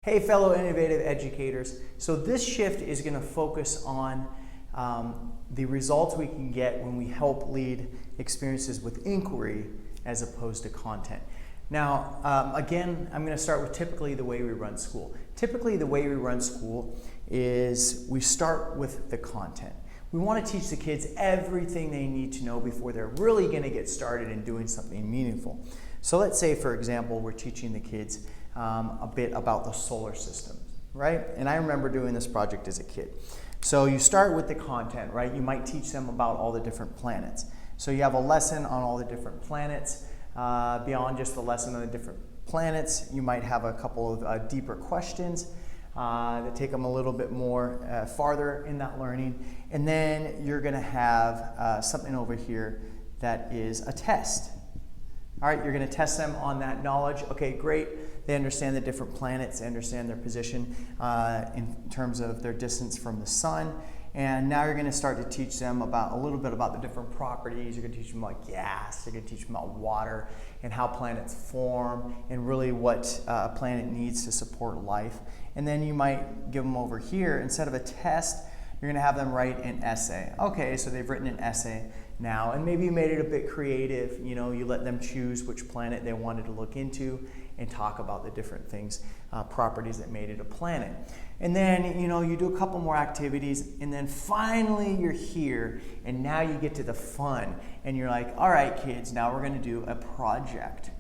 Hey fellow innovative educators, so this shift is going to focus on the results we can get when we help lead experiences with inquiry as opposed to content. Now, again, I'm going to start with typically the way we run school. Typically the way we run school is we start with the content. We want to teach the kids everything they need to know before they're really going to get started in doing something meaningful. So let's say, for example, we're teaching the kids a bit about the solar system, right? And I remember doing this project as a kid. So you start with the content, right? You might teach them about all the different planets. So you have a lesson on all the different planets. Beyond just the lesson on the different planets, you might have a couple of deeper questions that take them a little bit more farther in that learning. And then you're going to have something over here that is a test. All right, you're going to test them on that knowledge. Okay, great. They understand the different planets, they understand their position in terms of their distance from the sun. And now you're going to start to teach them about a little bit about the different properties. You're going to teach them about gas, you're going to teach them about water and how planets form and really what a planet needs to support life. And then you might give them over here, instead of a test, you're going to have them write an essay. Okay, so they've written an essay now, and maybe you made it a bit creative. You know, you let them choose which planet they wanted to look into and talk about the different things, properties that made it a planet. And then, you know, you do a couple more activities, and then finally you're here, and now you get to the fun, and you're like, all right, kids, now we're going to do a project.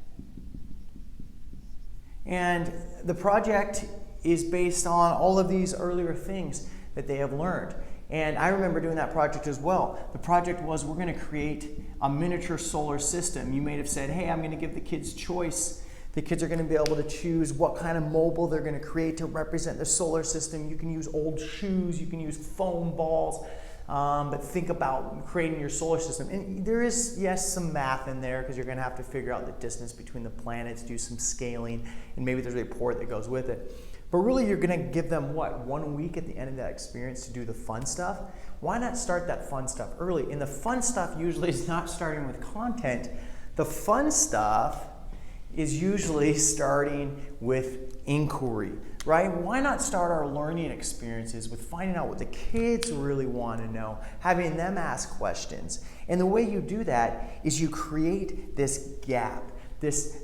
And the project is based on all of these earlier things that they have learned. And I remember doing that project as well. The project was, we're going to create a miniature solar system. You may have said, hey, I'm going to give the kids choice. The kids are going to be able to choose what kind of mobile they're going to create to represent the solar system. You can use old shoes, you can use foam balls, but think about creating your solar system. And there is, yes, some math in there because you're going to have to figure out the distance between the planets, do some scaling, and maybe there's a report that goes with it. But really, you're going to give them, what, 1 week at the end of that experience to do the fun stuff? Why not start that fun stuff early? And the fun stuff usually is not starting with content. The fun stuff is usually starting with inquiry, right? Why not start our learning experiences with finding out what the kids really want to know, having them ask questions. And the way you do that is you create this gap, this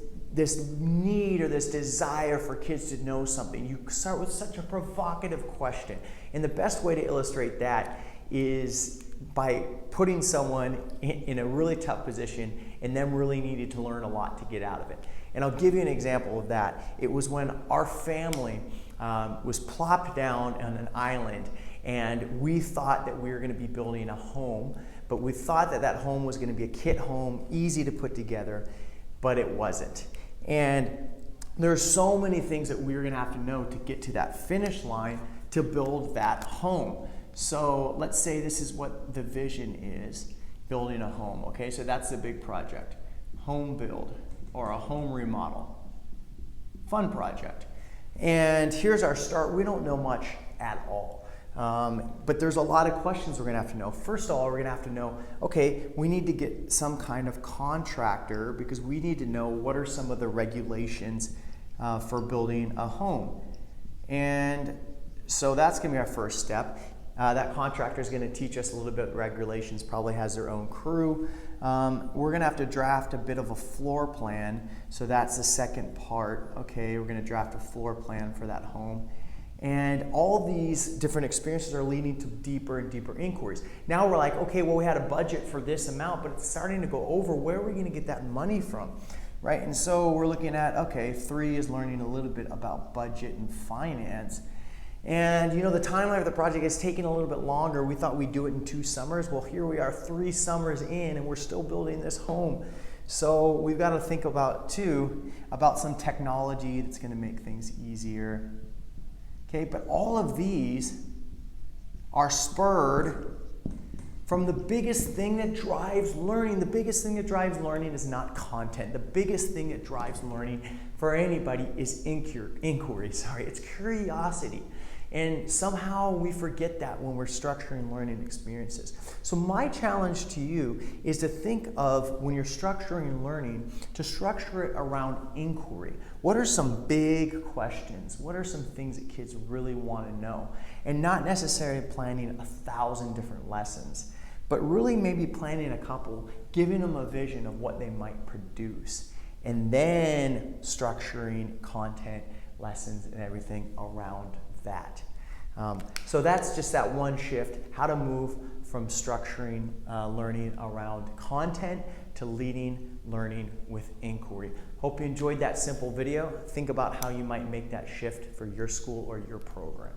need or this desire for kids to know something. You start with such a provocative question. And the best way to illustrate that is by putting someone in a really tough position and them really needed to learn a lot to get out of it. And I'll give you an example of that. It was when our family was plopped down on an island, and we thought that we were going to be building a home, but we thought that that home was going to be a kit home, easy to put together, but it wasn't. And there's so many things that we're going to have to know to get to that finish line to build that home. So let's say this is what the vision is, building a home. Okay, so that's the big project, home build or a home remodel. Fun project. And here's our start. We don't know much at all. But there's a lot of questions we're going to have to know. First of all, we're going to have to know, okay, we need to get some kind of contractor because we need to know what are some of the regulations for building a home. And so that's going to be our first step. That contractor is going to teach us a little bit of regulations, probably has their own crew. We're going to have to draft a bit of a floor plan. So that's the second part. Okay, we're going to draft a floor plan for that home. And all these different experiences are leading to deeper and deeper inquiries. Now we're like, okay, well, we had a budget for this amount, but it's starting to go over. Where are we going to get that money from? Right? And so we're looking at, okay, 3 is learning a little bit about budget and finance. And you know, the timeline of the project is taking a little bit longer. We thought we'd do it in 2 summers. Well, here we are 3 summers in and we're still building this home. So we've got to think about, too, about some technology that's going to make things easier. Okay, but all of these are spurred from the biggest thing that drives learning. The biggest thing that drives learning is not content. The biggest thing that drives learning for anybody is inquiry. It's curiosity. And somehow we forget that when we're structuring learning experiences. So my challenge to you is to think of, when you're structuring learning, to structure it around inquiry. What are some big questions? What are some things that kids really want to know? And not necessarily planning 1,000 different lessons, but really maybe planning a couple, giving them a vision of what they might produce, and then structuring content, lessons, and everything around that. So that's just that one shift, how to move from structuring learning around content to leading learning with inquiry. Hope you enjoyed that simple video. Think about how you might make that shift for your school or your program.